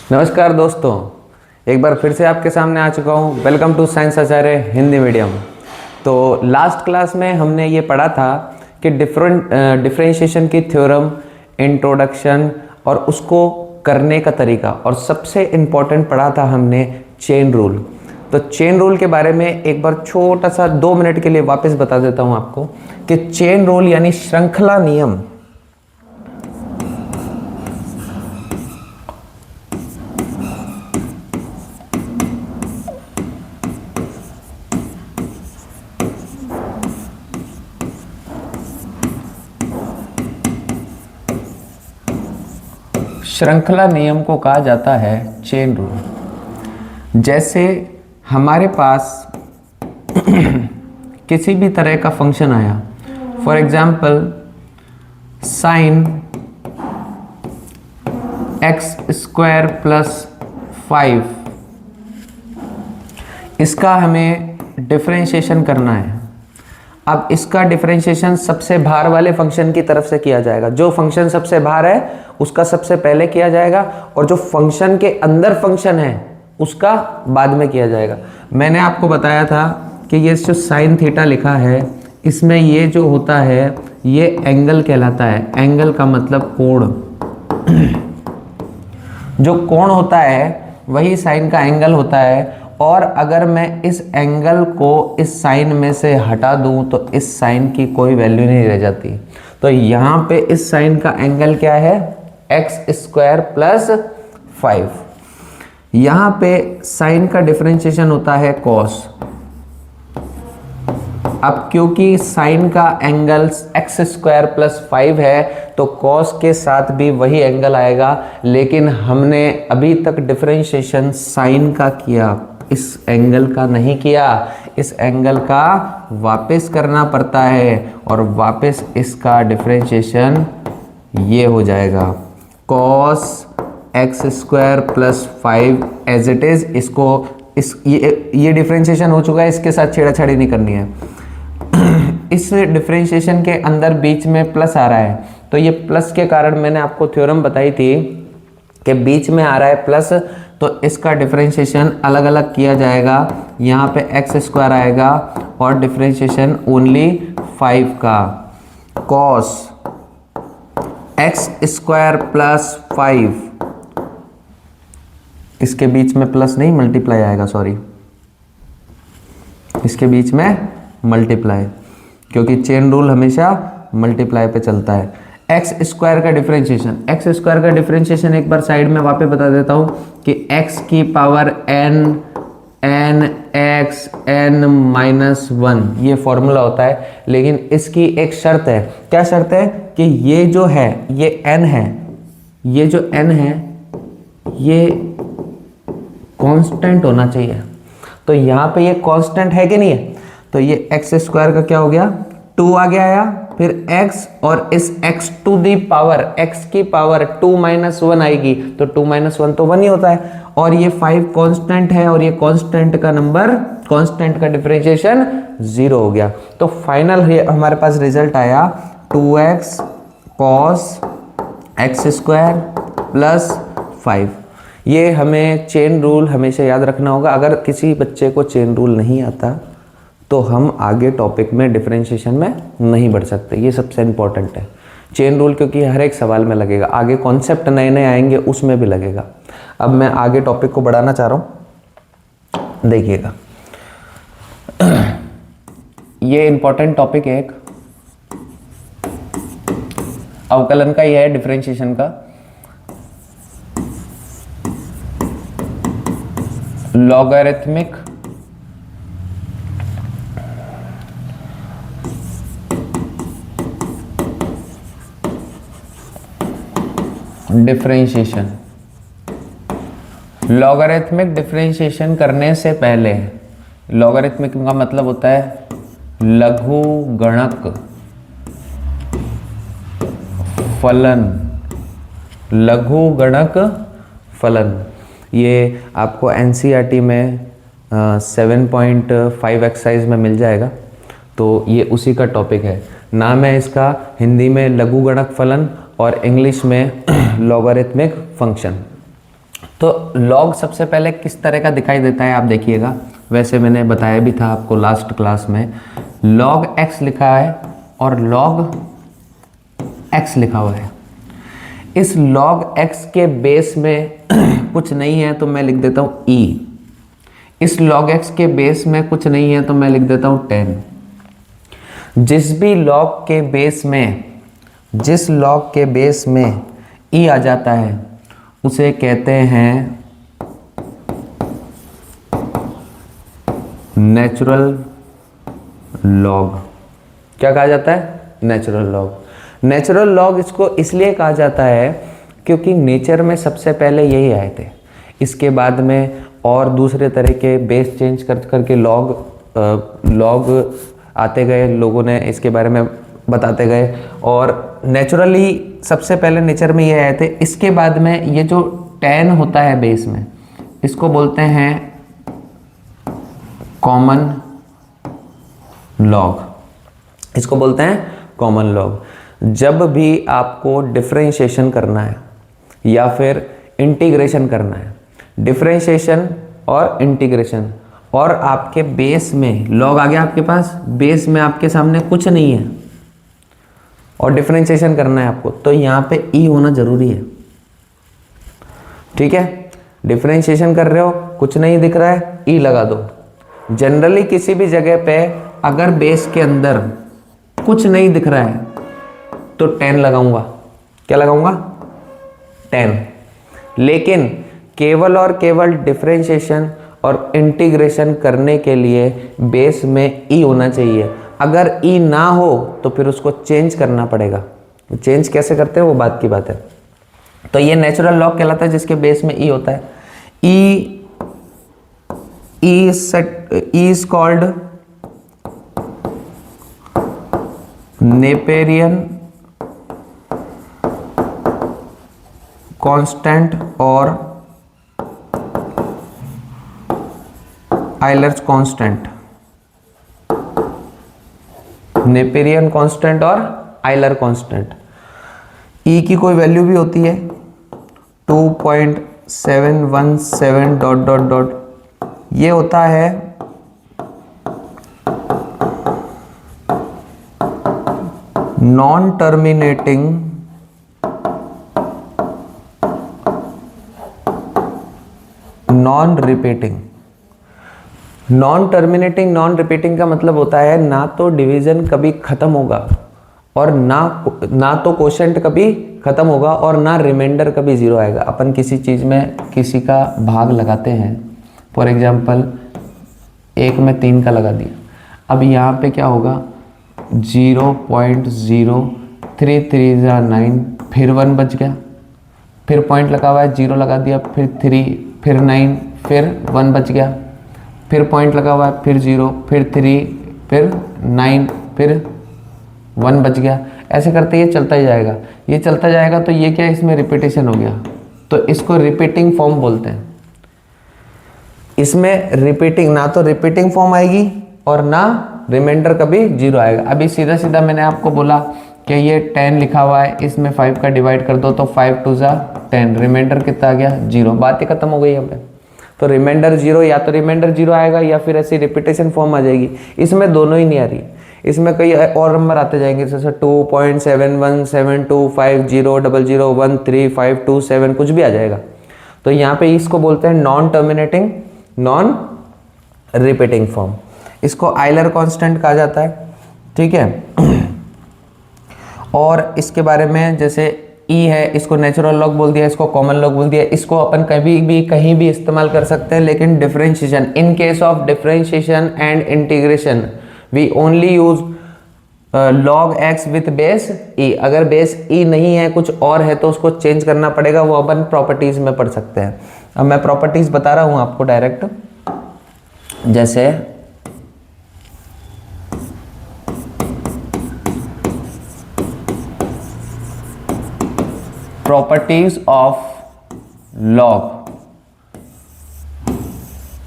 नमस्कार दोस्तों, एक बार फिर से आपके सामने आ चुका हूँ। Welcome to science Acharya Hindi medium. तो लास्ट क्लास में हमने ये पढ़ा था कि डिफरेंशिएशन की थ्योरम, इंट्रोडक्शन और उसको करने का तरीका, और सबसे इम्पोर्टेंट पढ़ा था हमने चेन रूल। तो चेन रूल के बारे में एक बार छोटा सा 2 मिनट के लिए वापस बता देता हूँ आपको कि चेन रूल यानी श्रृंखला नियम श्रृंखला नियम को कहा जाता है चेन रूल। जैसे हमारे पास किसी भी तरह का फंक्शन आया, for example sine x square plus 5, इसका हमें डिफरेंशिएशन करना है। अब इसका डिफरेंशिएशन सबसे बाहर वाले फंक्शन की तरफ से किया जाएगा। जो फंक्शन सबसे बाहर है उसका सबसे पहले किया जाएगा, और जो फंक्शन के अंदर फंक्शन है उसका बाद में किया जाएगा। मैंने आपको बताया था कि ये जो साइन थीटा लिखा है, इसमें ये जो होता है ये एंगल कहलाता है। एंगल का मतलब कोण। जो कोण होता है वही साइन का एंगल होता है, और अगर मैं इस एंगल को इस साइन में से हटा दूं तो इस साइन की कोई वैल्यू नहीं रह जाती। तो यहाँ पे इस साइन का एंगल क्या है? X square plus 5। यहाँ पे साइन का डिफरेंशिएशन होता है कॉस। अब क्योंकि साइन का एंगल एक्स स्क्वायर प्लस 5 है तो कॉस के साथ भी वही एंगल आएगा, लेकिन हमने अभी तक डिफरेंशिएशन साइन का किया, इस एंगल का नहीं किया। इस एंगल का वापस करना पड़ता है, और वापस इसका डिफरेंशिएशन ये हो जाएगा cos x square plus 5 as it is. इसको ये डिफरेंशिएशन हो चुका है, इसके साथ छेड़ाछाड़ी नहीं करनी है। इस डिफरेंशिएशन के अंदर बीच में प्लस आ रहा है, तो ये प्लस के कारण मैंने आपको थ्योरम बताई थी कि बीच में आ रहा है प्लस, तो इसका डिफरेंशिएशन अलग अलग किया जाएगा। यहाँ पे एक्स स्क्वायर आएगा और डिफरेंशिएशन ओनली 5 का। cos एक्स स्क्वायर प्लस 5, इसके बीच में प्लस नहीं मल्टीप्लाई आएगा, सॉरी, इसके बीच में मल्टीप्लाई, क्योंकि चेन रूल हमेशा मल्टीप्लाई पे चलता है। एक्स स्क्वायर का डिफरेंशिएशन, एक्स स्क्वायर का डिफरेंशिएशन एक बार साइड में वापस बता देता हूं कि एक्स की power n x n minus 1, ये फॉर्मूला होता है। लेकिन इसकी एक शर्त है। क्या शर्त है? कि ये जो है ये एन है, ये जो एन है ये कांस्टेंट होना चाहिए। तो यहाँ पे ये कांस्टेंट है कि नहीं है? तो ये एक्स स्क्वायर का क्या हो गया? 2 आ गया आया, फिर x, और इस x to the power, x की पावर 2 माइनस 1 आएगी, तो 2 माइनस 1 तो 1 ही होता है। और ये 5 कांस्टेंट है, और ये कांस्टेंट का नंबर, कांस्टेंट का डिफरेंशिएशन 0 हो गया। तो फाइनल हमारे पास रिजल्ट आया 2x cos x square plus 5। ये हमें चेन रूल हमेशा याद रखना होगा। अगर किसी बच्चे को चेन रूल नहीं आता तो हम आगे टॉपिक में डिफरेंशिएशन में नहीं बढ़ सकते। ये सबसे इंपॉर्टेंट है चेन रूल, क्योंकि हर एक सवाल में लगेगा। आगे कॉन्सेप्ट नए नए आएंगे उसमें भी लगेगा। अब मैं आगे टॉपिक को बढ़ाना चाह रहा हूँ, देखिएगा। ये इंपॉर्टेंट टॉपिक है, एक अवकलन का ही है, डिफरेंशिएशन का। Logarithmic differentiation. लॉगरिथमिक डिफरेंशिएशन करने से पहले, लॉगरिथमिक का मतलब होता है लघु गणक फलन। लघु गणक फलन ये आपको एनसीईआरटी में 7.5 एक्सरसाइज में मिल जाएगा। तो ये उसी का टॉपिक है। नाम है इसका हिंदी में लघुगणक फलन और इंग्लिश में लॉगरिथमिक फंक्शन। तो log सबसे पहले किस तरह का दिखाई देता है आप देखिएगा, वैसे मैंने बताया भी था आपको लास्ट क्लास में। log x लिखा है और log x लिखा हुआ है। इस log x के बेस में कुछ नहीं है तो मैं लिख देता हूँ e। इस log x के बेस में कुछ नहीं है तो मैं लिख देता हूँ 10। जिस log के बेस में e आ जाता है उसे कहते हैं नेचुरल लॉग। क्या कहा जाता है? Natural log. नेचुरल लॉग इसको इसलिए कहा जाता है क्योंकि नेचर में सबसे पहले यही आए थे। इसके बाद में और दूसरे तरह के बेस चेंज कर करके लॉग आते गए, लोगों ने इसके बारे में बताते गए और नेचुरली सबसे पहले नेचर में ये आए थे। इसके बाद में ये जो 10 होता है बेस में, इसको बोलते हैं कॉमन लॉग। इसको बोलते हैं कॉमन लॉग। जब भी आपको डिफरेंशिएशन करना है या फिर इंटीग्रेशन करना है, डिफरेंशिएशन और इंटीग्रेशन, और आपके बेस में लॉग आ गया आपके पास, बेस में आपके सामने कुछ नहीं है और डिफरेंशिएशन करना है आपको, तो यहाँ पे ई होना जरूरी है। ठीक है, डिफरेंशिएशन कर रहे हो, कुछ नहीं दिख रहा है, ई लगा दो। जनरली किसी भी जगह पे अगर बेस के अंदर कुछ नहीं दिख रहा है तो 10 लगाऊंगा। क्या लगाऊंगा? 10। लेकिन केवल और केवल डिफरेंशिएशन और इंटीग्रेशन करने के लिए बेस में ई होना चाहिए। अगर ई ना हो तो फिर उसको चेंज करना पड़ेगा। चेंज कैसे करते हैं वो बात की बात है। तो ये नेचुरल लॉग कहलाता है जिसके बेस में ई होता है। E is called Napierian constant और आइलर्स कांस्टेंट। नेपेरियन कांस्टेंट और आइलर कांस्टेंट। ई की कोई वैल्यू भी होती है 2.717 डॉट डॉट डॉट, ये होता है non terminating non repeating. Non terminating non repeating का मतलब होता है ना तो डिवीजन कभी खत्म होगा और ना तो क्वोशेंट कभी खत्म होगा और ना रिमाइंडर कभी जीरो आएगा। अपन किसी चीज में किसी का भाग लगाते हैं, फॉर एग्जाम्पल 1 में 3 का लगा दिया, अब यहाँ पे क्या होगा 0.033 फिर 1 बच गया, फिर पॉइंट लगा हुआ है 0 लगा दिया, फिर 3 फिर 9 फिर 1 बच गया, फिर पॉइंट लगा हुआ है फिर 0 फिर 3 फिर 9 फिर 1 बच गया। ऐसे करते ये चलता ही जाएगा, ये चलता जाएगा। तो ये क्या, इसमें रिपीटेशन हो गया, तो इसको रिपीटिंग फॉर्म बोलते हैं। इसमें रिपीटिंग, ना तो रिपीटिंग फॉर्म आएगी और ना रिमाइंडर कभी 0 आएगा। अभी सीधा सीधा मैंने आपको बोला कि ये 10 लिखा हुआ है, इसमें 5 का डिवाइड कर दो तो 5 2 जा 10, रिमाइंडर कितना आ गया 0, बात ही खत्म हो गई यहाँ पे। तो रिमाइंडर 0, या तो रिमाइंडर 0 आएगा या फिर ऐसी रिपीटेशन फॉर्म आ जाएगी। इसमें दोनों ही नहीं आ रही, इसमें कई और नंबर आते जाएंगे, जैसे 2.7172500001352 कुछ भी आ जाएगा। तो यहाँ पे इसको बोलते हैं non terminating non repeating form. इसको आइलर कांस्टेंट कहा जाता है। ठीक है, और इसके बारे में जैसे ई है, इसको नेचुरल लॉग बोल दिया, इसको कॉमन लॉग बोल दिया। इसको अपन कभी भी कहीं भी इस्तेमाल कर सकते हैं, लेकिन differentiation, in case of differentiation and integration we only use log x with base e। अगर बेस e नहीं है, कुछ और है, तो उसको चेंज करना पड़ेगा, वो अपन प्रॉपर्टीज में पढ़ सकते हैं। अब मैं प्रॉपर्टीज बता रहा हूं आपको डायरेक्ट, जैसे प्रॉपर्टीज ऑफ लॉग,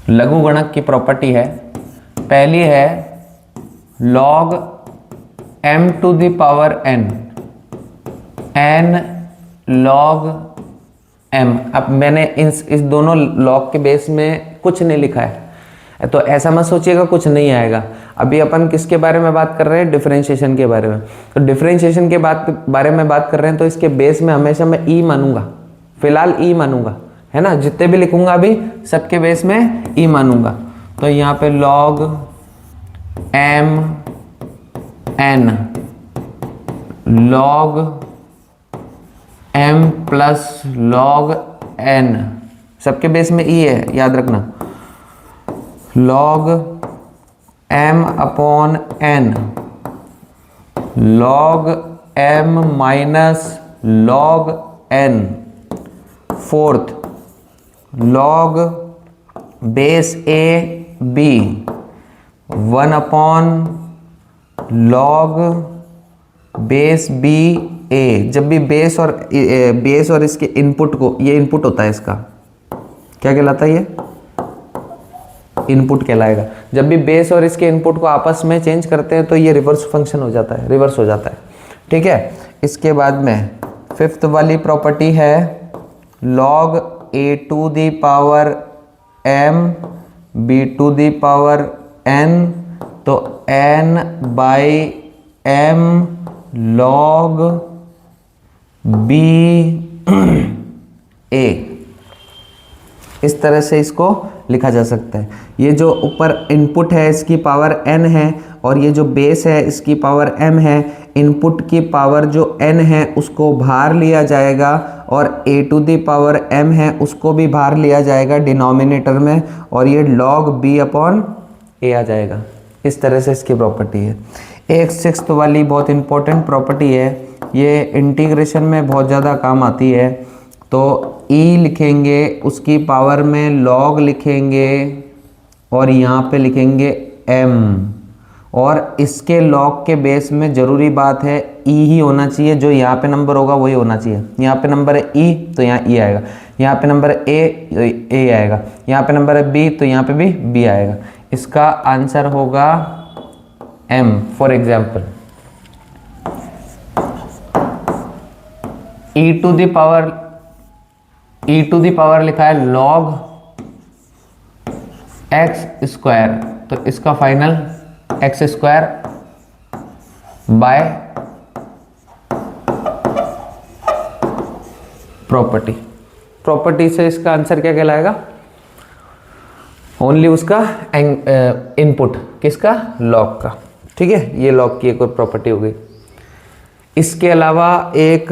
लघु गणक की प्रॉपर्टी है। पहली है log m to the power n, n log m। अब मैंने इस दोनों लॉग के बेस में कुछ नहीं लिखा है, तो ऐसा मत सोचिएगा कुछ नहीं आएगा। अभी अपन किसके बारे में बात कर रहे हैं? डिफरेंशिएशन के बारे में। तो डिफरेंशिएशन के बारे में बात कर रहे हैं, तो इसके बेस में हमेशा मैं ई मानूंगा, फिलहाल ई मानूंगा, है ना। जितने भी लिखूंगा अभी सबके बेस में ई मानूंगा। तो यहाँ पे log m n, log m plus log n, सबके बेस में ई है, याद रखना। log m upon n, log m minus log n, fourth log base a b, 1 upon log base b a। जब भी बेस और इसके इनपुट को, ये इनपुट होता है इसका, क्या कहलाता है? ये इनपुट कहलाएगा। जब भी बेस और इसके इनपुट को आपस में चेंज करते हैं तो ये रिवर्स फंक्शन हो जाता है, रिवर्स हो जाता है, ठीक है। इसके बाद में फिफ्थ वाली प्रॉपर्टी है log a to the power m b to the power n, तो n by m log b a, इस तरह से इसको लिखा जा सकता है। ये जो ऊपर इनपुट है इसकी पावर n है, और ये जो बेस है इसकी पावर m है। इनपुट की पावर जो n है उसको बाहर लिया जाएगा, और a to the power m है उसको भी बाहर लिया जाएगा डिनोमिनेटर में, और ये log b अपॉन a आ जाएगा। इस तरह से इसकी प्रॉपर्टी है। एक सिक्स्थ वाली बहुत इंपॉर्टेंट प्रॉपर्टी है, ये इंटीग्रेशन में बहुत ज़्यादा काम आती है। तो e लिखेंगे, उसकी पावर में log लिखेंगे, और यहाँ पे लिखेंगे m, और इसके log के बेस में ज़रूरी बात है e ही होना चाहिए। जो यहाँ पे नंबर होगा वही होना चाहिए। यहाँ पे नंबर है e तो यहाँ e आएगा, यहाँ पे नंबर है a आएगा, यहाँ पे नंबर है b तो यहाँ पे भी b आएगा। इसका आंसर होगा m। For example e to the power लिखा है log x स्क्वायर, तो इसका final x square by property से इसका आंसर क्या कहलाएगा? ओनली उसका इनपुट, किसका? लॉग का, ठीक है। ये लॉग की एक और प्रॉपर्टी हो गई। इसके अलावा एक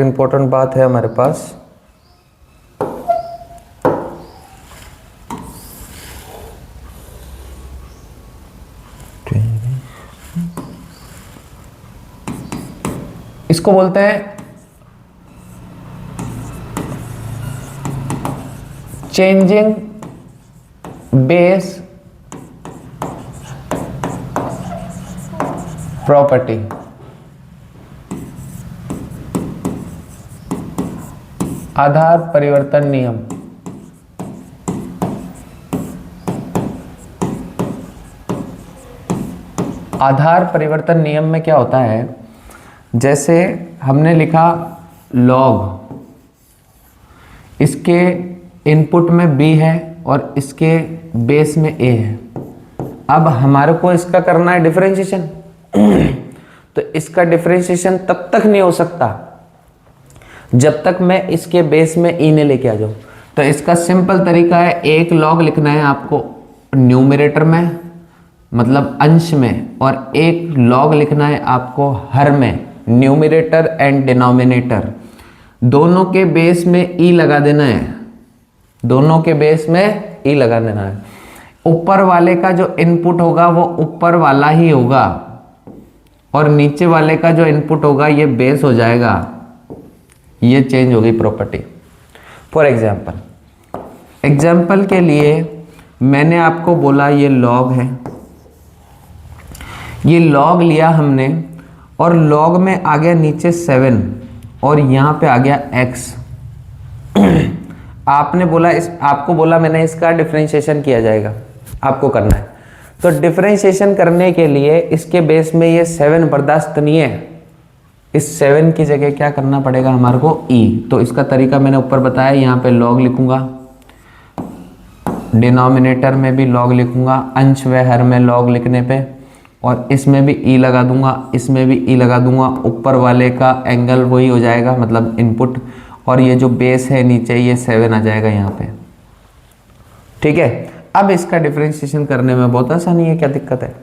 इम्पोर्टेंट बात है हमारे पास, इसको बोलते हैं चेंजिंग बेस प्रॉपर्टी। आधार परिवर्तन नियम। आधार परिवर्तन नियम में क्या होता है? जैसे हमने लिखा log, इसके इनपुट में b है और इसके बेस में a है। अब हमारे को इसका करना है डिफरेंशिएशन। तो इसका डिफरेंशिएशन तब तक नहीं हो सकता जब तक मैं इसके बेस में e ने लेके आ जाऊं। तो इसका सिंपल तरीका है, एक log लिखना है आपको न्यूमरेटर में, मतलब अंश में, और एक log लिखना है आपको हर में, न्यूमरेटर एंड डिनोमिनेटर। दोनों के बेस में e लगा देना है, दोनों के बेस में e लगा देना है। ऊपर वाले का जो इनपुट होगा वो ऊपर वाला ही होगा, और नीचे वाले का जो इनपुट होगा ये बेस हो जाएगा। ये चेंज होगी प्रॉपर्टी। फॉर एग्जाम्पल के लिए मैंने आपको बोला ये log है, ये log लिया हमने, और log में आ गया नीचे 7 और यहाँ पे आ गया x। आपने बोला आपको बोला मैंने इसका डिफरेंशिएशन किया जाएगा, आपको करना है। तो डिफरेंशिएशन करने के लिए इसके बेस में ये 7 बर्दाश्त नहीं है, इस 7 की जगह क्या करना पड़ेगा हमारे को e। तो इसका तरीका मैंने ऊपर बताया, यहाँ पे log लिखूंगा, डिनोमिनेटर में भी log लिखूंगा, अंश व हर में log लिखने पे, और इसमें भी e लगा दूंगा, इसमें भी e लगा दूंगा। ऊपर वाले का एंगल वही हो जाएगा, मतलब इनपुट, और ये जो बेस है नीचे ये 7 आ जाएगा यहाँ पे। ठीक है, अब इसका डिफरेंशिएशन करने में बहुत आसानी है, क्या दिक्कत है।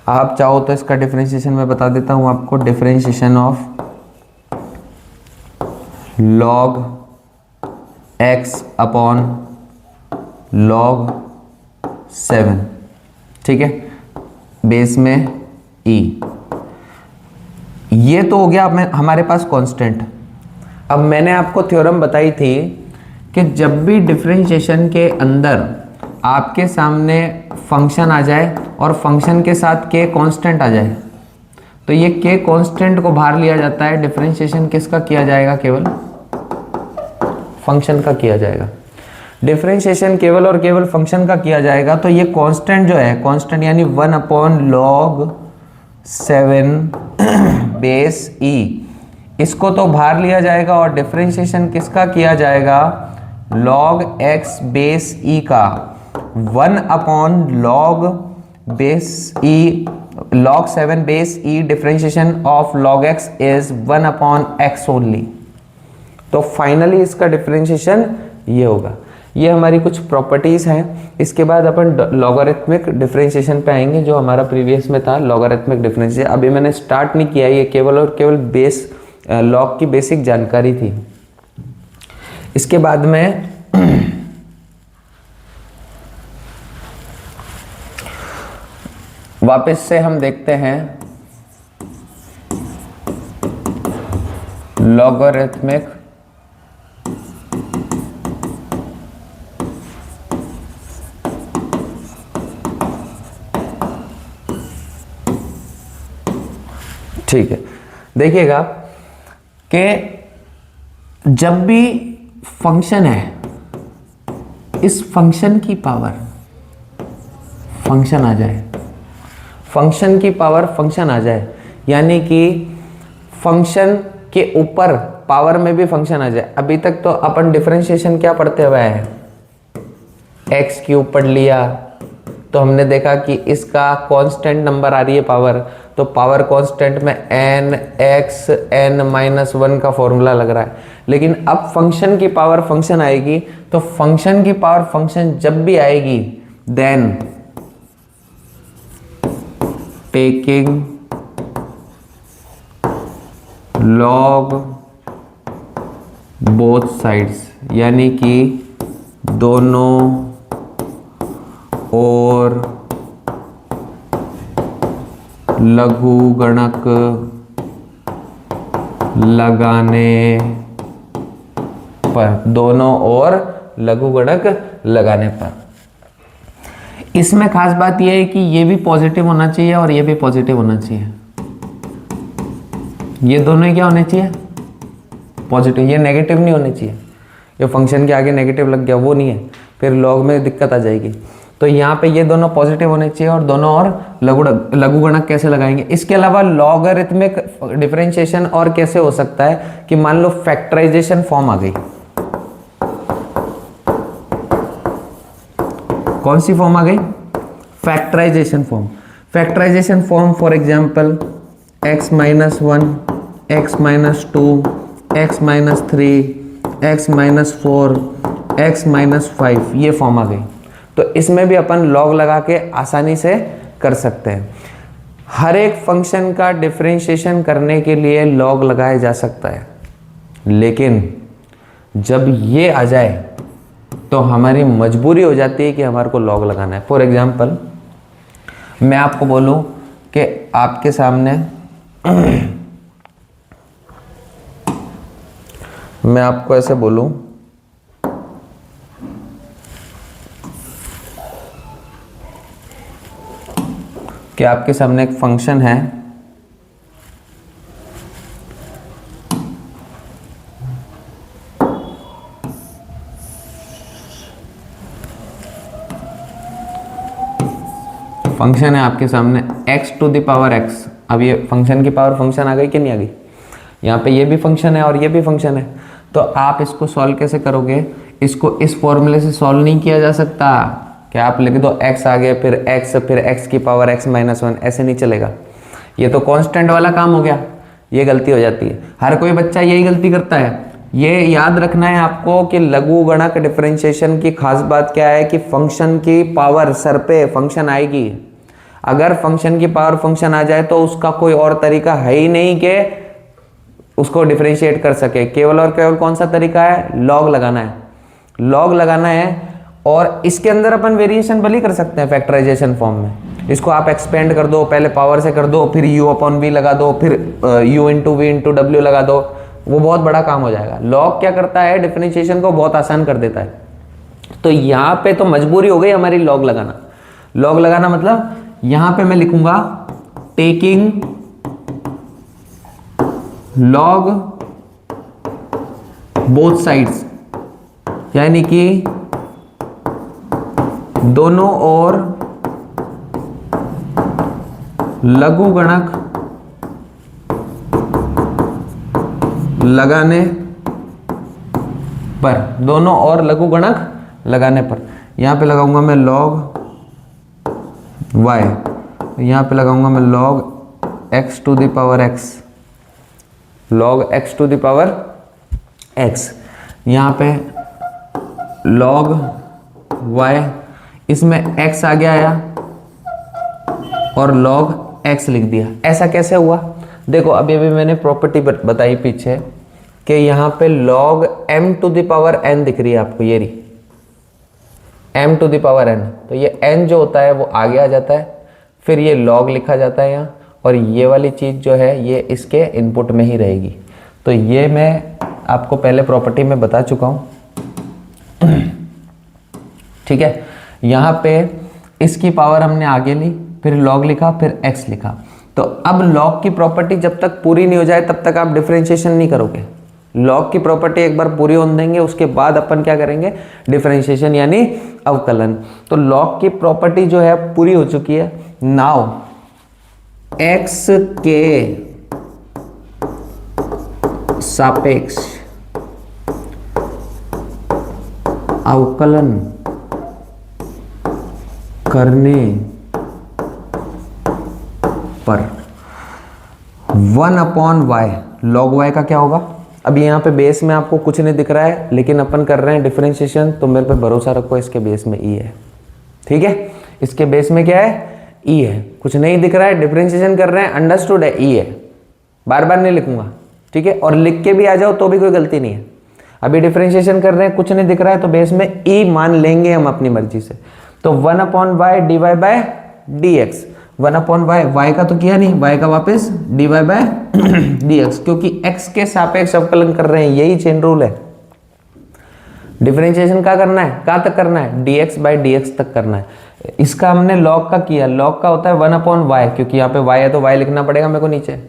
आप चाहो तो इसका डिफरेंशिएशन मैं बता देता हूँ आपको। Differentiation of log x upon log 7, ठीक है, बेस में e। ये तो हो गया हमारे पास कांस्टेंट। अब मैंने आपको थ्योरम बताई थी कि जब भी डिफरेंशिएशन के अंदर आपके सामने फंक्शन आ जाए और फंक्शन के साथ k कांस्टेंट आ जाए, तो ये k कांस्टेंट को बाहर लिया जाता है। डिफरेंशिएशन किसका किया जाएगा? केवल फंक्शन का किया जाएगा। डिफरेंशिएशन केवल और केवल फंक्शन का किया जाएगा, तो ये कांस्टेंट जो है, कांस्टेंट यानी 1 अपॉन log 7 बेस e, इसको तो बाहर लिया जाएगा और डिफरेंशिएशन किसका किया जाएगा? log x बेस e का 1 upon log base e, log 7 base e, differentiation of log x is 1 upon x only. तो फाइनली इसका डिफरेंशिएशन ये होगा। ये हमारी कुछ प्रॉपर्टीज हैं। इसके बाद अपन लॉगरिथमिक डिफरेंशिएशन पे आएंगे, जो हमारा प्रीवियस में था लॉगरिथमिक डिफरेंशिएशन। अभी मैंने स्टार्ट नहीं किया, ये केवल और केवल बेस लॉग की बेसिक जानकारी थी। इसके बाद में वापस से हम देखते हैं लॉगरिथमिक ठीक है। देखिएगा कि जब भी फंक्शन है, इस फंक्शन की पावर फंक्शन आ जाए, फंक्शन की पावर फंक्शन आ जाए, यानी कि फंक्शन के ऊपर पावर में भी फंक्शन आ जाए। अभी तक तो अपन डिफरेंशिएशन क्या पढ़ते हुए हैं? एक्स क्यूब पढ़ लिया, तो हमने देखा कि इसका कांस्टेंट नंबर आ रही है पावर, तो पावर कांस्टेंट में n x n-1 का फॉर्मूला लग रहा है। लेकिन अब फंक्शन की पावर फंक्शन आएगी, तो फंक्शन की पावर फंक्शन जब भी आएगी, then taking log both sides, यानी कि दोनों और लघुगणक लगाने पर, दोनों और लघुगणक लगाने पर। इसमें खास बात यह है कि ये भी पॉजिटिव होना चाहिए और ये भी पॉजिटिव होना चाहिए। ये दोनों ही क्या होने चाहिए? पॉजिटिव। ये नेगेटिव नहीं होने चाहिए। ये फंक्शन के आगे नेगेटिव लग गया वो नहीं है, फिर लॉग में दिक्कत आ जाएगी। तो यहाँ पे ये दोनों पॉजिटिव होने चाहिए और दोनों और लघुगणक कैसे लगाएंगे? इसके अलावा लॉगरिथमिक डिफरेंशिएशन और कैसे हो सकता है कि मान लो फैक्टराइजेशन फॉर्म आ गई। कौन सी फॉर्म आ गई? Factorization form. Factorization form for example x minus 1, x minus 2, x minus 3, x minus 4, x minus 5, ये फॉर्म आ गई। तो इसमें भी अपन लॉग लगा के आसानी से कर सकते हैं। हर एक फंक्शन का डिफरेंशिएशन करने के लिए लॉग लगाया जा सकता है, लेकिन जब ये आ जाए तो हमारी मजबूरी हो जाती है कि हमारे को लॉग लगाना है। फॉर एग्जांपल मैं आपको बोलूं कि आपके सामने मैं आपको ऐसे बोलूं कि आपके सामने एक फंक्शन है, फंक्शन है आपके सामने x to the power x, अब ये फंक्शन की पावर फंक्शन आ गई कि नहीं आ गई? यहाँ पे ये भी फंक्शन है और ये भी फंक्शन है, तो आप इसको सॉल्व कैसे करोगे? इसको इस फॉर्मूले से सॉल्व नहीं किया जा सकता कि आप लिख दो x आगे फिर x की पावर x माइनस 1, ऐसे नहीं चलेगा। ये तो कांस्टेंट वाला काम हो गया, ये गलती हो जाती है, हर कोई बच्चा यही गलती करता है। ये याद रखना है आपको कि लघुगणक डिफरेंशिएशन की खास बात क्या है कि फंक्शन की पावर सर पे फंक्शन आएगी। अगर फंक्शन की पावर फंक्शन आ जाए तो उसका कोई और तरीका है ही नहीं कि उसको डिफरेंशिएट कर सके। केवल और केवल कौन सा तरीका है? लॉग लगाना है, लॉग लगाना है। और इसके अंदर अपन वेरिएशन भले कर सकते हैं फैक्टराइजेशन फॉर्म में। इसको आप एक्सपेंड कर दो, पहले पावर से कर दो, फिर u अपॉन v लगा दो, फिर u इंटू वी इंटू डब्ल्यू लगा दो, वो बहुत बड़ा काम हो जाएगा। लॉग क्या करता है? डिफरेंशिएशन को बहुत आसान कर देता है। तो यहाँ पे तो मजबूरी हो गई हमारी लॉग लगाना। लॉग लगाना मतलब यहाँ पे मैं लिखूंगा टेकिंग लॉग बोथ साइड्स, यानी कि दोनों ओर लघुगणक लगाने पर, दोनों ओर लघुगणक लगाने पर यहां पे लगाऊंगा मैं log y, यहां पे लगाऊंगा मैं log x to the power x, log x to the power x, यहां पे log y, इसमें x आगे आया और log x लिख दिया। ऐसा कैसे हुआ? देखो अभी अभी मैंने प्रॉपर्टी बताई पीछे कि यहाँ पे log m to the power n दिख रही है आपको, ये रही m to the power n। तो ये n जो होता है वो आगे आ जाता है, फिर ये log लिखा जाता है यहाँ, और ये वाली चीज़ जो है ये इसके इनपुट में ही रहेगी। तो ये मैं आपको पहले प्रॉपर्टी में बता चुका हूँ, ठीक है। यहाँ पे इसकी पावर हमने आगे ली, फिर log लिखा, फिर x लिखा। तो अब log की प्रॉपर्टी जब तक पूरी नहीं हो जाए तब तक आप डिफरेंशिएशन नहीं करोगे। log की प्रॉपर्टी एक बार पूरी होने देंगे, उसके बाद अपन क्या करेंगे? डिफरेंशिएशन यानी अवकलन। तो log की प्रॉपर्टी जो है पूरी हो चुकी है। नाउ x के सापेक्ष अवकलन करने पर 1 अपॉन वाई, लॉग वाई का क्या होगा? अभी यहाँ पे बेस में आपको कुछ नहीं दिख रहा है, लेकिन अपन कर रहे हैं डिफरेंशिएशन, तो मेरे पे भरोसा रखो, इसके बेस में ई है, ठीक है। इसके बेस में क्या है? ई है। कुछ नहीं दिख रहा है, डिफरेंशिएशन कर रहे हैं, अंडरस्टूड है, ई है। बार बार नहीं लिखूंगा, ठीक है। और लिख के भी आ जाओ तो भी कोई गलती नहीं है। अभी डिफरेंशिएशन कर रहे हैं, कुछ नहीं दिख रहा है, तो बेस में ई मान लेंगे हम अपनी मर्जी से। तो 1 upon y d y by d x, 1 upon y, y का तो किया नहीं, वाई का वापस d y by d x, क्योंकि एक्स के सापेक्ष अवकलन कर रहे हैं, यही चेन रूल है। डिफरेंशिएशन क्या करना है? कहाँ तक करना है? D x by D x तक करना है। इसका हमने लॉग का किया, लॉग का होता है 1 अपॉन वाई, क्योंकि यहाँ पे वाई है तो वाई लिखना पड़ेगा मेरे को नीचे।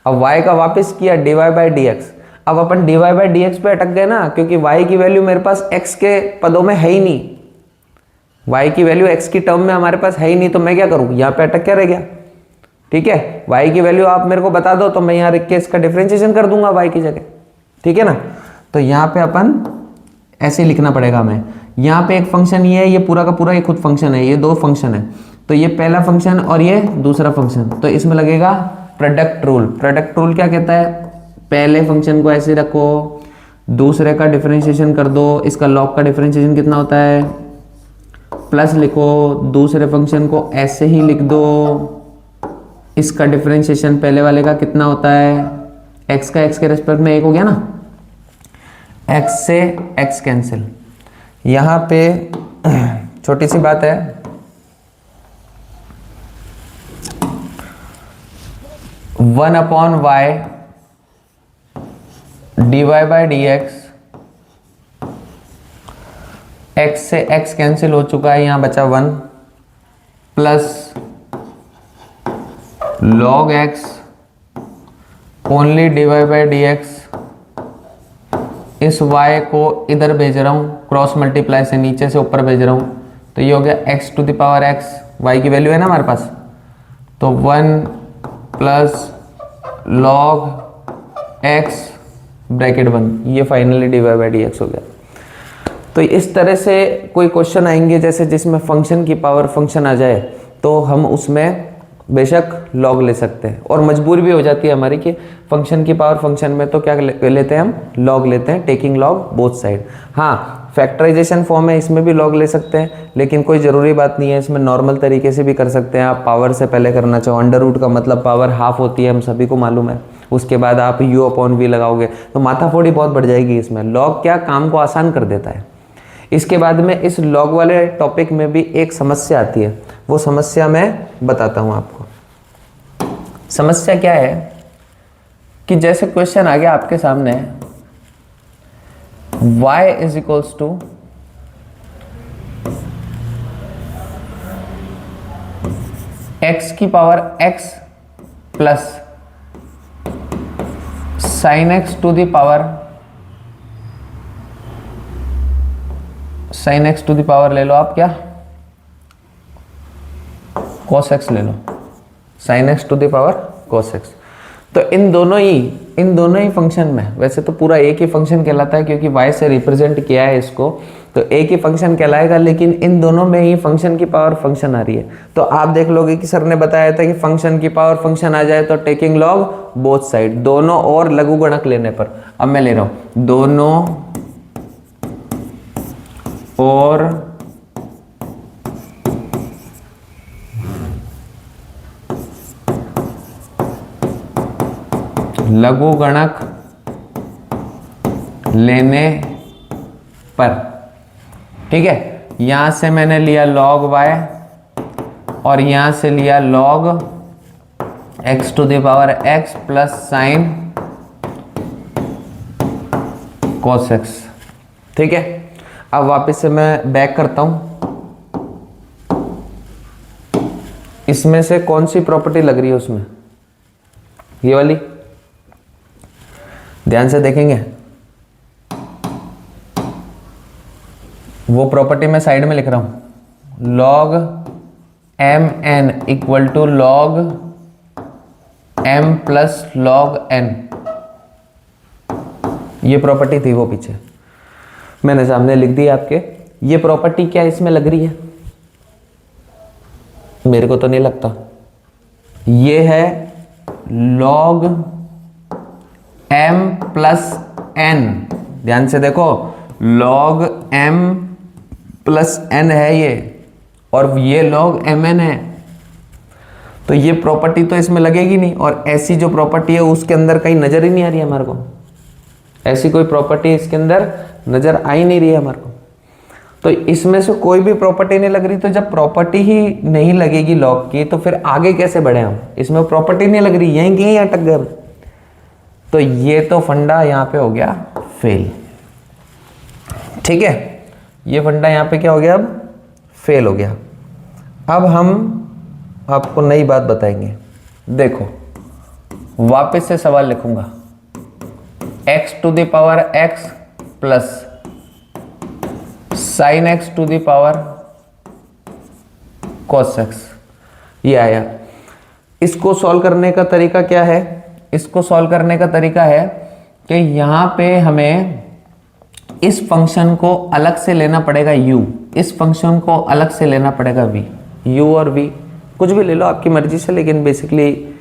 अब वाई का वापस किया D Y by D X. अब अपन D Y by D x पे अटक गए ना, क्योंकि वाई की वैल्यू मेरे पास एक्स के पदों में है ही नहीं, y की वैल्यू x की टर्म में हमारे पास है ही नहीं, तो मैं क्या करूँ? यहाँ पे अटक क्या रह गया, ठीक है। y की वैल्यू आप मेरे को बता दो तो मैं यहाँ लिख के इसका डिफरेंशिएशन कर दूंगा y की जगह, ठीक है ना। तो यहाँ पे अपन ऐसे लिखना पड़ेगा हमें। यहाँ पे एक फंक्शन ये है, ये पूरा का पूरा ये खुद फंक्शन है, ये दो फंक्शन है, तो ये पहला फंक्शन और ये दूसरा फंक्शन, तो इसमें लगेगा प्रोडक्ट रूल। प्रोडक्ट रूल क्या कहता है? पहले फंक्शन को ऐसे रखो, दूसरे का डिफरेंशिएशन कर दो, इसका लॉग का डिफरेंशिएशन कितना होता है? प्लस लिखो, दूसरे फंक्शन को ऐसे ही लिख दो, इसका डिफरेंशिएशन पहले वाले का कितना होता है? x का x के रेस्पेक्ट में 1 हो गया ना, x से x कैंसिल। यहाँ पे छोटी सी बात है, one upon y d Y by D x, x से x कैंसिल हो चुका है, यहाँ बचा 1 plus log x only d Y by D x. इस y को इधर भेज रहा हूँ, क्रॉस मल्टीप्लाई से नीचे से ऊपर भेज रहा हूँ, तो ये हो गया x to the power x, y की वैल्यू है ना हमारे पास, तो 1 प्लस लॉग एक्स ब्रैकेट 1, ये finally divide by D x हो गया। तो इस तरह से कोई क्वेश्चन आएंगे जैसे जिसमें फंक्शन की पावर फंक्शन आ जाए तो हम उसमें बेशक लॉग ले सकते हैं, और मजबूरी भी हो जाती है हमारी कि फंक्शन की पावर फंक्शन में तो क्या लेते हैं हम, लॉग लेते हैं, टेकिंग लॉग बोथ साइड। हाँ, फैक्टराइजेशन फॉर्म है, इसमें भी लॉग ले सकते हैं, लेकिन कोई ज़रूरी बात नहीं है, इसमें नॉर्मल तरीके से भी कर सकते हैं। आप पावर से पहले करना चाहो, अंडर रूट का मतलब पावर हाफ होती है, हम सभी को मालूम है। उसके बाद आप u/v लगाओगे तो माथाफोड़ी बहुत बढ़ जाएगी इसमें। लॉग क्या काम को आसान कर देता है। इसके बाद में इस लॉग वाले टॉपिक में भी एक समस्या आती है, वो समस्या मैं बताता हूं आपको। समस्या क्या है कि जैसे क्वेश्चन आ गया आपके सामने, y is equals to x की power x plus sine x to the power ले लो आप, क्या cos x ले लो, sin x to the power cos x। तो इन दोनों ही फंक्शन में, वैसे तो पूरा एक ही फंक्शन कहलाता है क्योंकि y से रिप्रेजेंट किया है इसको, तो एक ही फंक्शन कहलाएगा, लेकिन इन दोनों में ही फंक्शन की पावर फंक्शन आ रही है। तो आप देख लोगे कि सर ने बताया था कि फंक्शन की पावर फंक्शन आ जाए तो टेकिंग लॉग बोथ साइड, दोनों और लघुगणक लेने पर। अब मैं ले रहा हूं दोनों और लघुगणक लेने पर, ठीक है। यहां से मैंने लिया log y और यहां से लिया log x to the power x plus sine cos x, ठीक है। अब वापस से मैं बैक करता हूं, इसमें से कौन सी प्रॉपर्टी लग रही है उसमें, ये वाली, ध्यान से देखेंगे। वो प्रॉपर्टी मैं साइड में लिख रहा हूं, log mn equal to log m plus log n, ये प्रॉपर्टी थी वो पीछे मैंने सामने लिख दी आपके। ये प्रॉपर्टी क्या इसमें लग रही है, मेरे को तो नहीं लगता। ये है log m प्लस n, ध्यान से देखो, log m प्लस n है ये, और ये log mn है, तो ये प्रॉपर्टी तो इसमें लगेगी नहीं। और ऐसी जो प्रॉपर्टी है उसके अंदर कहीं नजर ही नहीं आ रही है हमारे को, ऐसी कोई प्रॉपर्टी इसके अंदर नजर आ ही नहीं रही है हमारे को। तो इसमें से कोई भी प्रॉपर्टी नहीं लग रही, तो जब प्रॉपर्टी ही नहीं लगेगी लॉग की तो फिर आगे कैसे बढ़े हम, इसमें प्रॉपर्टी नहीं लग रही, यहीं कहीं अटक गए हम। तो ये तो फंडा यहाँ पे हो गया फेल, ठीक है। ये फंडा यहाँ पे क्या हो गया, अब फेल हो गया। अब हम आपको नई बात बताएंगे। देखो वापस से सवाल लिखूंगा, x to the power x plus sine x to the power cos x, ये आया। इसको सॉल्व करने का तरीका क्या है, इसको सॉल्व करने का तरीका है कि यहां पे हमें इस फंक्शन को अलग से लेना पड़ेगा u, इस फंक्शन को अलग से लेना पड़ेगा v, u और v कुछ भी ले लो आपकी मर्जी से, लेकिन बेसिकली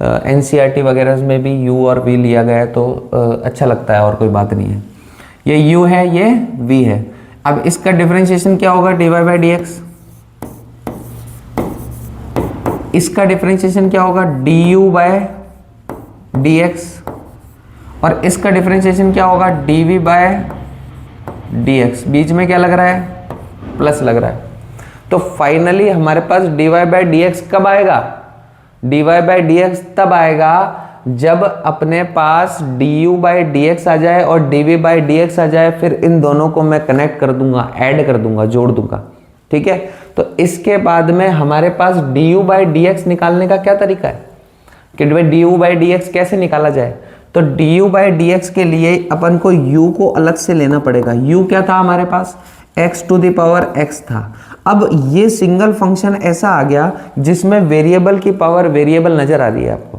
एनसीईआरटी वगैरह में भी u और v लिया गया है तो अच्छा लगता है, और कोई बात नहीं है। ये u है, ये v है। अब इसका डिफरेंशिएशन क्या होगा, dy बाई डी एक्स। इसका डिफरेंशिएशन क्या होगा, du बाय डी एक्स। और इसका डिफरेंशिएशन क्या होगा, dv बाय डी एक्स। बीच में क्या लग रहा है, प्लस लग रहा है। तो फाइनली हमारे पास dy बाय डी एक्स कब आएगा, dy बाय डी एक्स तब आएगा जब अपने पास du बाई डी एक्स आ जाए और dv बाई डी एक्स आ जाए, फिर इन दोनों को मैं कनेक्ट कर दूंगा, ऐड कर दूंगा, जोड़ दूंगा, ठीक है। तो इसके बाद में हमारे पास du बाई डी एक्स निकालने का क्या तरीका है कि du बाई डी एक्स कैसे निकाला जाए। तो du बाई डी एक्स के लिए अपन को u को अलग से लेना पड़ेगा। u क्या था हमारे पास, x to the power x था। अब ये सिंगल फंक्शन ऐसा आ गया जिसमें वेरिएबल की पावर वेरिएबल नजर आ रही है आपको।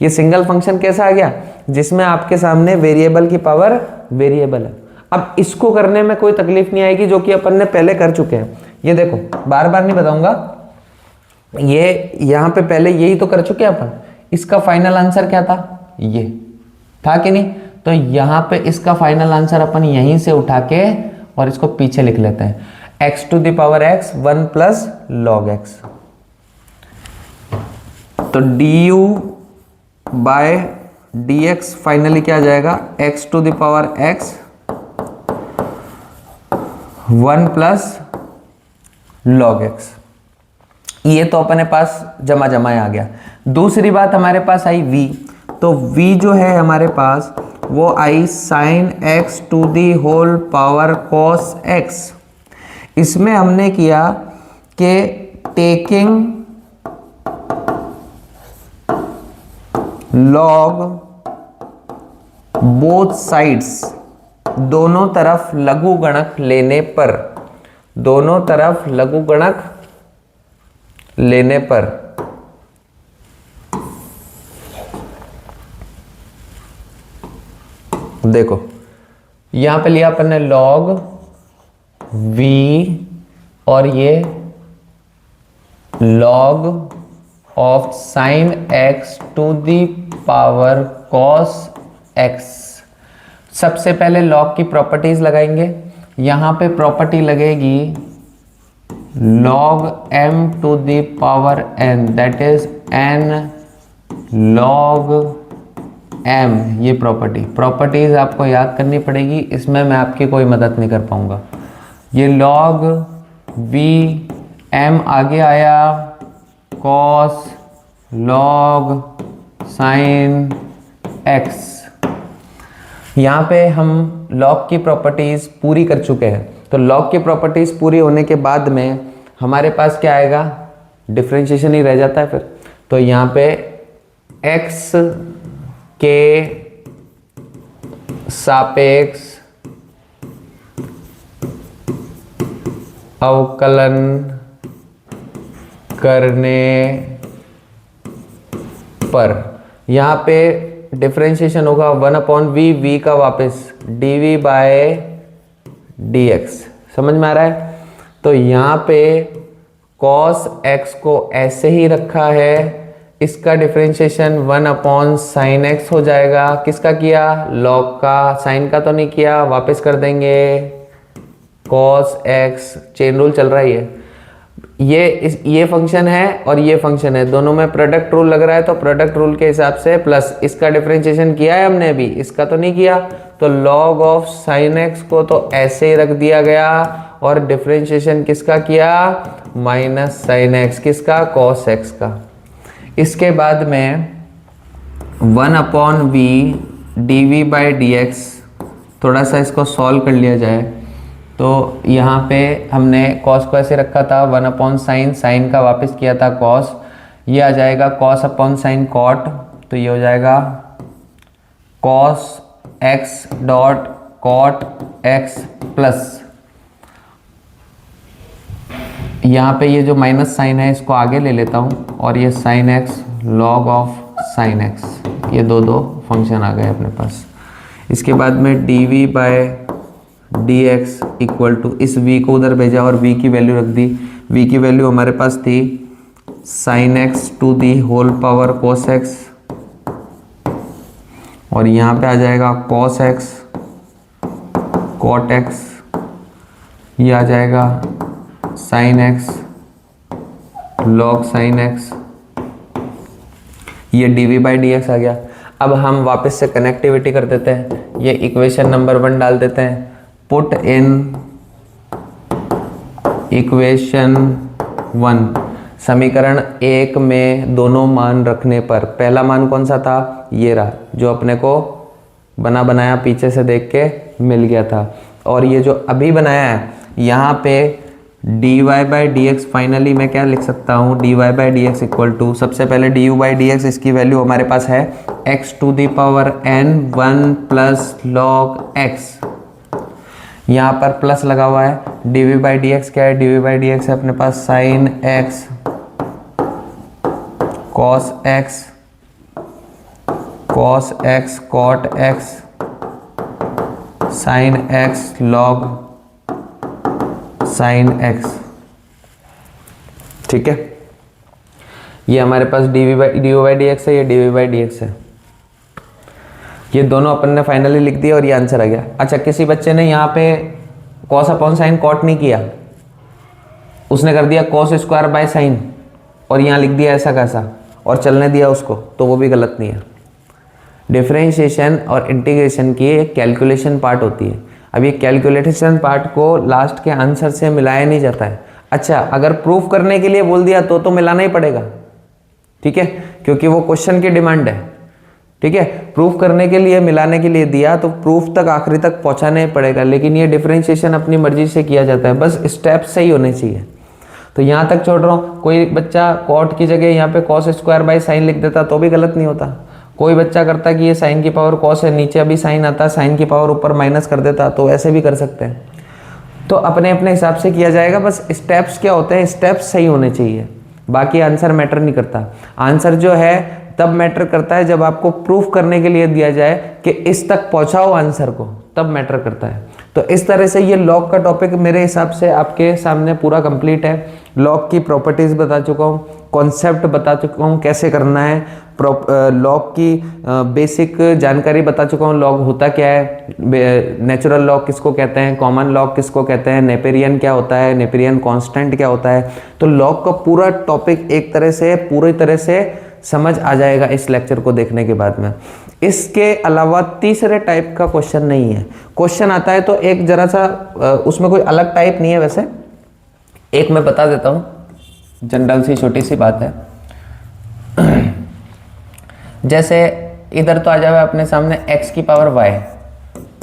ये सिंगल फंक्शन कैसा आ गया जिसमें आपके सामने वेरिएबल की पावर वेरिएबल है। अब इसको करने में कोई तकलीफ नहीं आएगी, जो कि अपन ने पहले कर चुके हैं। ये देखो, बार बार नहीं बताऊंगा, ये यहां पे पहले यही तो कर चुके हैं अपन। इसका फाइनल आंसर क्या था, ये था कि नहीं? तो यहां पे इसका फाइनल आंसर अपन यहीं से उठा के और इसको पीछे लिख लेते हैं, x to the power x 1 plus log x। तो du बाय dx फाइनली क्या आ जाएगा, x to the power x 1 plus log x। ये तो अपने पास जमा जमा आ गया। दूसरी बात हमारे पास आई v। तो v जो है हमारे पास वो I sine x to the whole power cos x। इसमें हमने किया कि टेकिंग लॉग बोथ साइड्स, दोनों तरफ लघुगणक लेने पर, दोनों तरफ लघुगणक लेने पर देखो यहां पे लिया अपन ने लॉग v और ये log of sine x to the power cos x। सबसे पहले लॉग की प्रॉपर्टीज लगाएंगे। यहां पे प्रॉपर्टी लगेगी log m to the power n, that is n log m। ये प्रॉपर्टीज आपको याद करनी पड़ेगी, इसमें मैं आपकी कोई मदद नहीं कर पाऊंगा। ये log v m आगे आया cos log sin x। यहाँ पे हम log की प्रॉपर्टीज पूरी कर चुके हैं। तो log की प्रॉपर्टीज पूरी होने के बाद में हमारे पास क्या आएगा, डिफरेंशिएशन ही रह जाता है फिर। तो यहाँ पे x के सापेक्ष अवकलन करने पर यहाँ पे डिफरेंशिएशन होगा 1/v, v का वापस dv बाय dx। समझ में आ रहा है? तो यहाँ पे cos x को ऐसे ही रखा है, इसका डिफरेंशिएशन 1/sin x हो जाएगा। किसका किया, log का, sin का तो नहीं किया, वापस कर देंगे cos x। चेन रूल चल रहा है। ये फंक्शन है और ये फंक्शन है, दोनों में प्रोडक्ट रूल लग रहा है, तो प्रोडक्ट रूल के हिसाब से प्लस इसका डिफरेंशिएशन किया है हमने अभी, इसका तो नहीं किया। तो log ऑफ sin x को तो ऐसे ही रख दिया गया और डिफरेंशिएशन किसका किया, माइनस sin x, किसका, cos x का। इसके बाद में 1/v dv बाई dx, थोड़ा सा इसको सॉल्व कर लिया जाए। तो यहाँ पे हमने cos को ऐसे रखा था 1/sin, sin का वापस किया था cos। ये आ जाएगा cos/sin cot, तो ये हो जाएगा cos x dot cot x plus, यहाँ पे ये जो माइनस साइन है इसको आगे ले लेता हूँ और ये sin x log of sin x। ये दो फंक्शन आ गए अपने पास। इसके बाद में dv by dx equal to, इस v को उधर भेजा और v की वैल्यू रख दी। v की वैल्यू हमारे पास थी sin x to the whole power cos x, और यहाँ पे आ जाएगा cos x cot x, ये आ जाएगा sin x log sin x, ये dv बाई dx आ गया। अब हम वापस से कनेक्टिविटी कर देते हैं, ये इक्वेशन नंबर 1 डाल देते हैं। पुट इन इक्वेशन 1, समीकरण 1 में दोनों मान रखने पर, पहला मान कौन सा था, ये रहा जो अपने को बना बनाया पीछे से देख के मिल गया था। और ये जो अभी बनाया है यहाँ पे dy by D x, finally मैं क्या लिख सकता हूँ, dy by D x equal to, सबसे पहले du बाई डी एक्स, इसकी वैल्यू हमारे पास है x to the power n 1 plus log x, यहाँ पर प्लस लगा हुआ है, डी बाई डी एक्स क्या है, डी बाई डी एक्स है अपने पास sine X cos X cot X sine X log sine X. ठीक है, ये हमारे पास डी बाई डी एक्स है, ये डी बाई डी एक्स है। ये दोनों अपन ने फाइनली लिख दिया और ये आंसर आ गया। अच्छा, किसी बच्चे ने यहाँ पे कॉस अपॉन साइन कॉट नहीं किया, उसने कर दिया कॉस स्क्वायर बाय साइन और यहाँ लिख दिया ऐसा कैसा और चलने दिया उसको, तो वो भी गलत नहीं है। डिफरेंशिएशन और इंटीग्रेशन की एक कैलकुलेशन पार्ट होती है। अब ये कैलकुलेशन पार्ट को लास्ट के आंसर से मिलाया नहीं जाता है। अच्छा, अगर प्रूफ करने के लिए बोल दिया तो मिलाना ही पड़ेगा, ठीक है, क्योंकि वो क्वेश्चन की डिमांड है। ठीक है, प्रूफ करने के लिए मिलाने के लिए दिया तो प्रूफ तक आखिरी तक पहुंचाना ही पड़ेगा, लेकिन ये डिफरेंशिएशन अपनी मर्जी से किया जाता है, बस स्टेप सही होने चाहिए। तो यहाँ तक छोड़ रहा हूँ। कोई बच्चा कॉट की जगह यहाँ पे कॉस स्क्वायर बाई साइन लिख देता तो भी गलत नहीं होता। कोई बच्चा करता कि ये साइन की पावर कॉस है, नीचे अभी साइन आता, साइन की पावर ऊपर माइनस कर देता, तो ऐसे भी कर सकते हैं। तो अपने अपने हिसाब से किया जाएगा, बस स्टेप्स क्या होते हैं, स्टेप्स सही होने चाहिए, बाकी आंसर मैटर नहीं करता। आंसर जो है तब मैटर करता है जब आपको प्रूफ करने के लिए दिया जाए कि इस तक पहुंचाओ आंसर को, तब मैटर करता है। तो इस तरह से ये लॉग का टॉपिक मेरे हिसाब से आपके सामने पूरा कंप्लीट है। लॉग की प्रॉपर्टीज बता चुका हूँ, कॉन्सेप्ट बता चुका हूँ कैसे करना है, लॉग की बेसिक जानकारी बता चुका हूँ। लॉग होता क्या है, नेचुरल लॉग किसको कहते हैं, कॉमन लॉग किसको कहते हैं, नेपेरियन क्या होता है, नेपेरियन कांस्टेंट क्या होता है। तो लॉग का पूरा टॉपिक एक तरह से पूरी तरह से समझ आ जाएगा इस लेक्चर को देखने के बाद में। इसके अलावा तीसरे टाइप का क्वेश्चन नहीं है। क्वेश्चन आता है तो एक जरा सा उसमें कोई अलग टाइप नहीं है, वैसे एक मैं बता देता हूँ, जनरल सी छोटी सी बात है। जैसे इधर तो आ जाए अपने सामने x की पावर y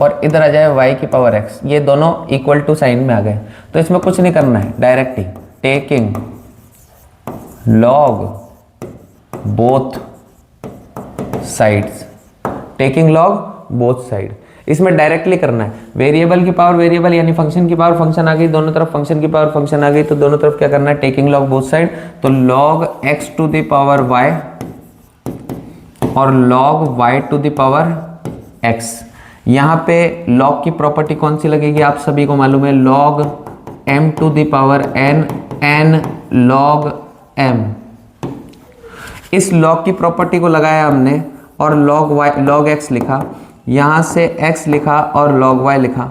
और इधर आ जाए y की पावर x, ये दोनों इक्वल टू साइन में आ गए। तो इसमें कुछ नहीं करना है, डायरेक्ट ही taking log both sides, taking log both side, इसमें डायरेक्टली करना है। वेरिएबल की पावर वेरिएबल यानी फंक्शन की पावर फंक्शन आ गई, दोनों तरफ फंक्शन की पावर फंक्शन आ गई, तो दोनों तरफ क्या करना है, टेकिंग लॉग बोथ साइड। तो log x to the power y और log y to the power x। यहाँ पे log की प्रॉपर्टी कौन सी लगेगी आप सभी को मालूम है, log m to the power n, n log m। इस log की प्रॉपर्टी को लगाया हमने और log x लिखा, यहाँ से x लिखा और log y लिखा।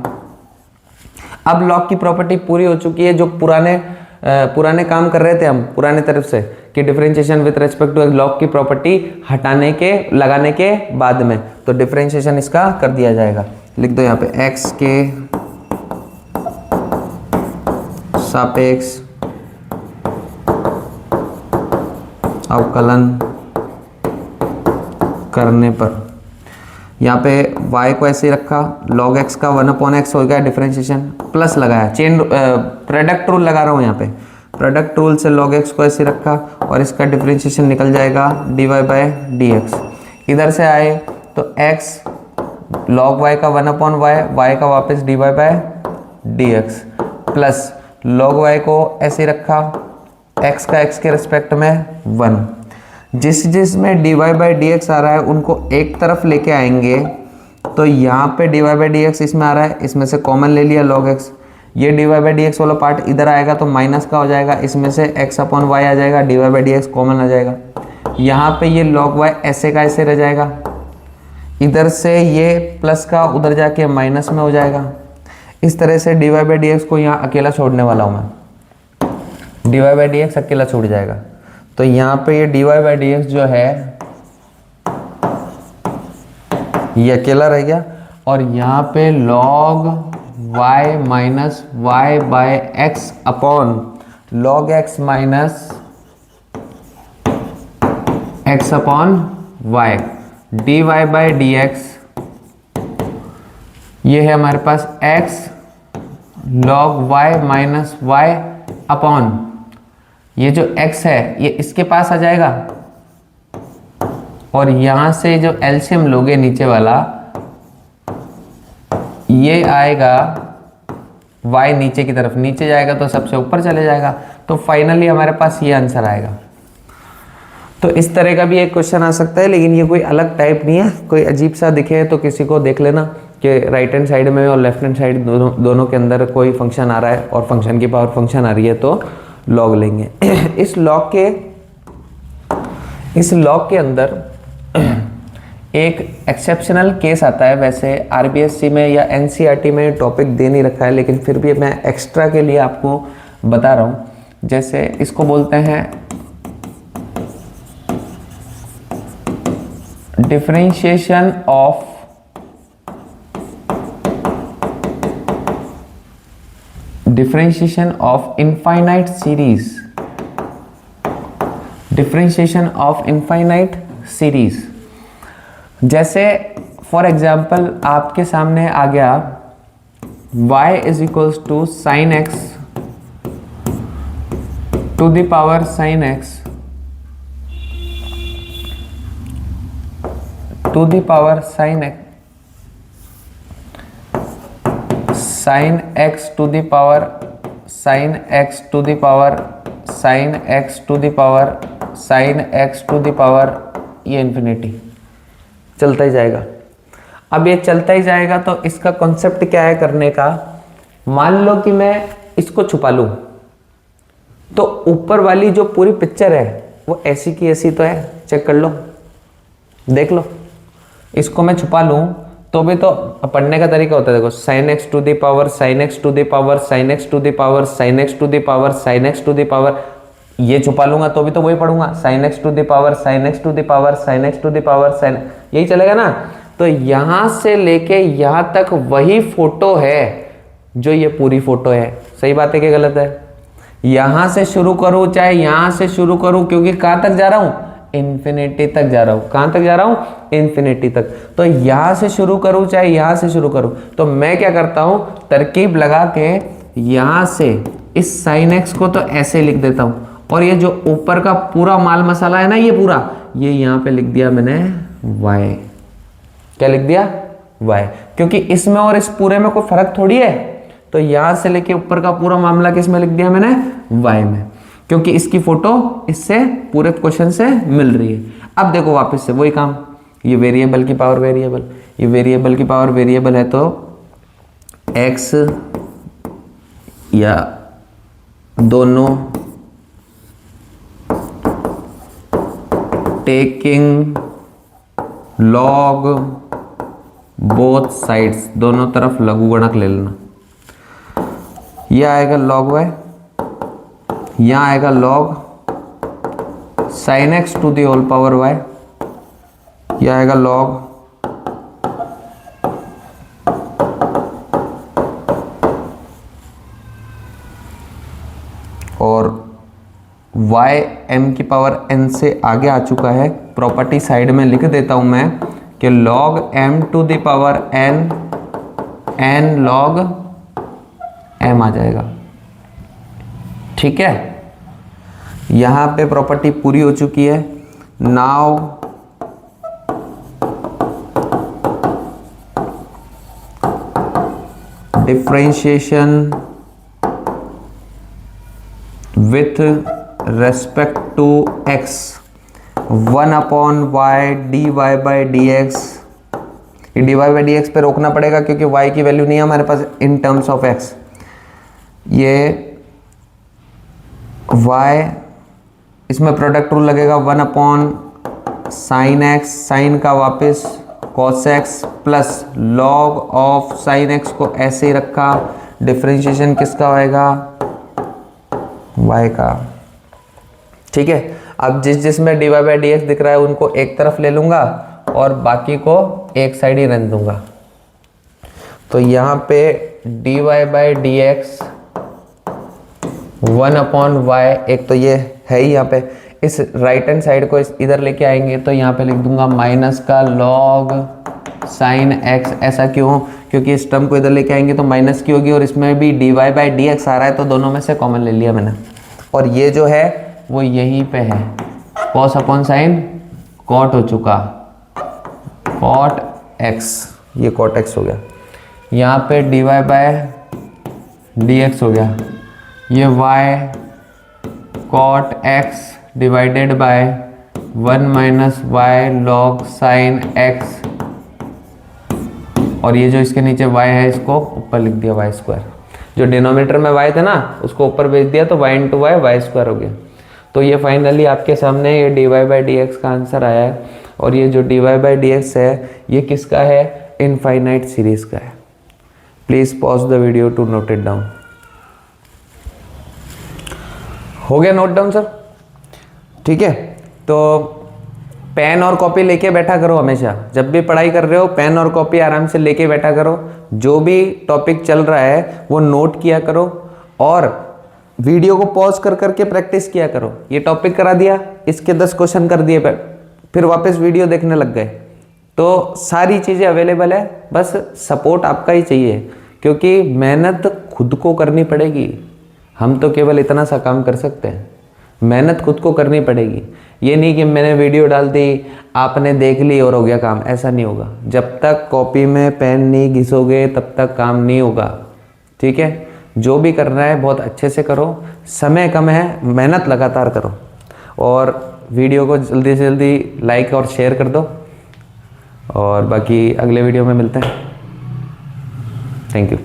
अब log की प्रॉपर्टी पूरी हो चुकी है, जो पुराने काम कर रहे थे हम पुराने तरफ से कि differentiation with respect to log की प्रॉपर्टी लगाने के बाद में, तो डिफरेंशिएशन इसका कर दिया जाएगा। लिख दो यहाँ पे x के सापेक्ष अवकलन करने पर, यहाँ पे y को ऐसे ही रखा, log x का 1/x हो गया डिफरेंशिएशन, प्लस लगाया, चेन प्रोडक्ट रूल लगा रहा हूँ यहाँ पे, प्रोडक्ट रूल से log x को ऐसे रखा और इसका डिफरेंशिएशन निकल जाएगा dy बाय dx। इधर से आए तो x log y का 1/y, y का वापस dy by dx, plus log y को ऐसे रखा, x का x के रिस्पेक्ट में 1। जिसमें dy बाई dx आ रहा है उनको एक तरफ लेके आएंगे, तो यहाँ पे dy बाई dx इसमें आ रहा है, इसमें से कॉमन ले लिया log x, ये dy बाई dx वाला पार्ट इधर आएगा तो माइनस का हो जाएगा, इसमें से x/y आ जाएगा, dy बाई dx कॉमन आ जाएगा। यहाँ पे ये log y ऐसे का ऐसे रह जाएगा, इधर से ये प्लस का उधर जाके माइनस में हो जाएगा। इस तरह से dy बाई dx को यहाँ अकेला छोड़ने वाला हूँ मैं, dy बाई dx अकेला छूट जाएगा। तो यहाँ पे ये dy बाई dx जो है ये अकेला रह गया, और यहाँ पे log y minus y by x upon log x minus x upon y, dy by dx ये है हमारे पास x log y minus y upon ये जो x है ये इसके पास आ जाएगा, और यहां से जो एलसीएम लोगे नीचे वाला ये आएगा y नीचे की तरफ, नीचे जाएगा तो सबसे ऊपर चले जाएगा। तो फाइनली हमारे पास ये आंसर आएगा। तो इस तरह का भी एक क्वेश्चन आ सकता है, लेकिन ये कोई अलग टाइप नहीं है। कोई अजीब सा दिखे तो किसी को देख लेना कि राइट हैंड साइड में और लेफ्ट हैंड साइड दोनों के अंदर कोई फंक्शन आ रहा है और फंक्शन की पावर फंक्शन आ रही है तो लॉग लेंगे। इस लॉग के अंदर एक एक्सेप्शनल केस आता है। वैसे आरबीएससी में या एनसीईआरटी में टॉपिक दे नहीं रखा है, लेकिन फिर भी मैं एक्स्ट्रा के लिए आपको बता रहा हूँ। जैसे इसको बोलते हैं differentiation of infinite series, differentiation of infinite series. जैसे फॉर एग्जाम्पल आपके सामने आ गया y is equals to sine x to the power sine x to the power sine x to the power sine x to the power sine x to the power sine x to the power, ये infinity चलता ही जाएगा। अब ये चलता ही जाएगा तो इसका कॉन्सेप्ट क्या है करने का। मान लो कि मैं इसको छुपा लूं तो ऊपर वाली जो पूरी पिक्चर है वो ऐसी की ऐसी तो है, चेक कर लो, देख लो। इसको मैं छुपा लूं तो भी तो पढ़ने का तरीका होता है, देखो sine x to the power sine x to the power sine x to the power sine x to the power sine x to the power, ये छुपा लूंगा तो भी तो वही पढ़ूंगा, sine x to the power sine x to the power sine x to the power sine, यही चलेगा ना। तो यहां से लेके यहां तक वही फोटो है जो ये पूरी फोटो है। सही बात है कि गलत है? यहां से शुरू करूं चाहे यहां से शुरू करूं, क्योंकि कहां तक जा रहा हूं, इन्फिनिटी तक जा रहा हूं। कहां तक जा रहा हूं, इन्फिनिटी तक। तो यहां से शुरू करूं चाहे यहां से शुरू करूं, तो मैं क्या करता हूं, तरकीब लगा के यहां से इस साइन एक्स को तो ऐसे लिख देता हूं, और ये जो ऊपर का पूरा माल मसाला है ना, ये पूरा, ये यहां पे लिख दिया मैंने y। क्या लिख दिया, y, क्योंकि इसमें और इस पूरे में कोई फर्क थोड़ी है। तो यहां से लेके ऊपर का पूरा मामला किस में लिख दिया मैंने, y में, क्योंकि इसकी फोटो इससे पूरे क्वेश्चन से मिल रही है। अब देखो वापस से वही काम, ये वेरिएबल की पावर वेरिएबल, ये वेरिएबल की पावर वेरिएबल है तो x या दोनों टेकिंग लॉग बोथ साइड्स, दोनों तरफ लघुगणक ले लेना। यह आएगा लॉग y, यहां आएगा log sine x to the whole power y, यह आएगा लॉग और y m की पावर n से आगे आ चुका है। प्रॉपर्टी साइड में लिख देता हूं मैं कि log m to the power n, n log m आ जाएगा। ठीक है, यहां पे प्रॉपर्टी पूरी हो चुकी है। Now differentiation with respect to x, 1 अपॉन y dy by D x. dy by D x पे रोकना पड़ेगा क्योंकि y की वैल्यू नहीं है हमारे पास इन टर्म्स ऑफ x। ये y, इसमें प्रोडक्ट रूल लगेगा, 1 अपॉन साइन एक्स, साइन का वापस cos x, plus log of sine x को ऐसे ही रखा। डिफरेंशिएशन किसका होएगा, y का। ठीक है, अब जिसमें dy बाई डी एक्स दिख रहा है उनको एक तरफ ले लूंगा और बाकी को एक साइड ही रहने दूंगा। तो यहाँ पे dy बाई डी एक्स 1 अपॉन y, एक तो ये है ही यहाँ पे, इस राइट हैंड साइड को इधर लेके आएंगे तो यहाँ पे लिख दूंगा माइनस का लॉग साइन x। ऐसा क्यों, क्योंकि इस टर्म को इधर लेके आएंगे तो माइनस की होगी और इसमें भी dy बाई डी एक्स आ रहा है तो दोनों में से कॉमन ले लिया मैंने। और ये जो है वो यहीं पे है, कॉस अपॉन साइन कॉट हो चुका, कॉट x, ये कॉट x हो गया। यहाँ पे dy बाय dx हो गया, ये y cot x divided by 1 minus y log sine x, और ये जो इसके नीचे y है इसको ऊपर लिख दिया y स्क्वायर। जो डिनोमिनेटर में y था ना उसको ऊपर भेज दिया तो y into y y square हो गया। तो ये फाइनली आपके सामने ये dy बाई डी एक्स का आंसर आया है। और ये जो dy बाई डी एक्स है ये किसका है, इनफाइनाइट सीरीज का है। Please pause the video to note it down. हो गया नोट डाउन सर? ठीक है, तो पेन और कॉपी लेके बैठा करो हमेशा, जब भी पढ़ाई कर रहे हो पेन और कॉपी आराम से लेके बैठा करो। जो भी टॉपिक चल रहा है वो नोट किया करो और वीडियो को पॉज कर करके प्रैक्टिस किया करो। ये टॉपिक करा दिया, इसके 10 क्वेश्चन कर दिए, फिर वापस वीडियो देखने लग गए। तो सारी चीज़ें अवेलेबल है, बस सपोर्ट आपका ही चाहिए, क्योंकि मेहनत खुद को करनी पड़ेगी। हम तो केवल इतना सा काम कर सकते हैं, मेहनत खुद को करनी पड़ेगी। ये नहीं कि मैंने वीडियो डाल दी, आपने देख ली और हो गया काम, ऐसा नहीं होगा। जब तक कॉपी में पेन नहीं घिसोगे तब तक काम नहीं होगा। ठीक है, जो भी करना है बहुत अच्छे से करो, समय कम है, मेहनत लगातार करो, और वीडियो को जल्दी से जल्दी लाइक और शेयर कर दो। और बाकी अगले वीडियो में मिलते हैं। Thank you.